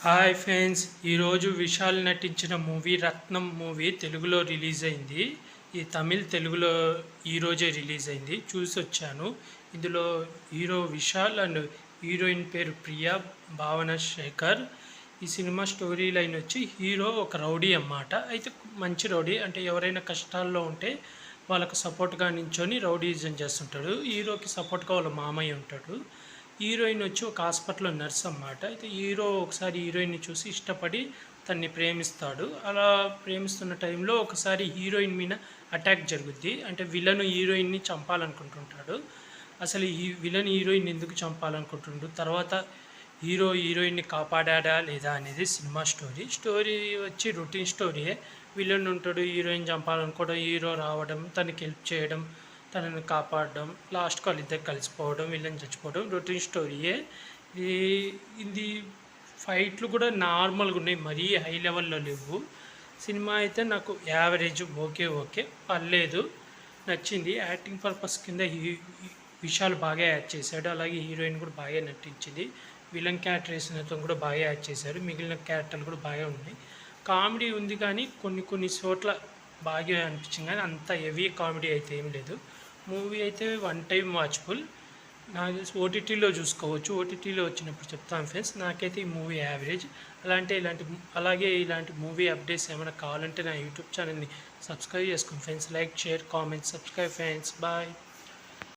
Hi friends, ఈరోజు విశాల్ నటించిన movie రత్నం movie తెలుగులో రిలీజ్ అయింది. ఈ తెలుగులో ఈరోజే రిలీజ్ అయింది. చూసి వచ్చాను. ఇందులో హీరో విశాల్ అండ్ హీరోయిన్ పేరు ప్రియా భావన శేఖర్. ఈ సినిమా స్టోరీ లైన్ వచ్చి హీరో ఒక రౌడీ అన్నమాట. అయితే మంచి రౌడీ, అంటే ఎవరైనా కష్టాల్లో ఉంటే వాళ్ళకు సపోర్ట్గా నించొని రౌడీజం చేస్తుంటాడు. హీరోకి సపోర్ట్గా వాళ్ళ మామయ్య ఉంటాడు. హీరోయిన్ వచ్చి ఒక హాస్పిటల్లో నర్స్ అన్నమాట. అయితే హీరో ఒకసారి హీరోయిన్ని చూసి ఇష్టపడి తన్ని ప్రేమిస్తాడు. అలా ప్రేమిస్తున్న టైంలో ఒకసారి హీరోయిన్ మీద అటాక్ జరుగుద్ది. అంటే విలన్ హీరోయిన్ని చంపాలనుకుంటుంటాడు. అసలు ఈ విలన్ హీరోయిన్ ఎందుకు చంపాలనుకుంటుండు, తర్వాత హీరో హీరోయిన్ని కాపాడా లేదా అనేది సినిమా స్టోరీ. స్టోరీ వచ్చి రొటీన్ స్టోరీయే. విలన్ ఉంటాడు, హీరోయిన్ చంపాలనుకోవడం, హీరో రావడం, తనకి హెల్ప్ చేయడం, తనని కాపాడడం, లాస్ట్కి వాళ్ళిద్దరు కలిసిపోవడం, విలన్ చచ్చిపోవడం, రొటీన్ స్టోరీయే. ఇది ఇది ఫైట్లు కూడా నార్మల్గా ఉన్నాయి, మరీ హై లెవెల్లో లేవు. సినిమా అయితే నాకు యావరేజ్, ఓకే పర్లేదు, నచ్చింది. యాక్టింగ్ పర్పస్ కింద విశాల్ బాగా యాడ్ చేశాడు. అలాగే హీరోయిన్ కూడా బాగా నటించింది. విలన్ క్యారెక్టర్ వేసిన కూడా బాగా యాడ్ చేశారు. మిగిలిన క్యారెక్టర్లు కూడా బాగా ఉన్నాయి. కామెడీ ఉంది కానీ కొన్ని చోట్ల బాగా అనిపించింది, కానీ అంత హెవీ కామెడీ అయితే ఏం లేదు. మూవీ అయితే వన్ టైం వాచబుల్. నాకు తెలిసి ఓటీటీలో చూసుకోవచ్చు. ఓటీటీలో వచ్చినప్పుడు చెప్తాను ఫ్రెండ్స్. నాకైతే ఈ మూవీ యావరేజ్. అలాగే ఇలాంటి మూవీ అప్డేట్స్ ఏమైనా కావాలంటే నా యూట్యూబ్ ఛానల్ని సబ్స్క్రైబ్ చేసుకోండి friends. Like, share, comment, subscribe friends. Bye.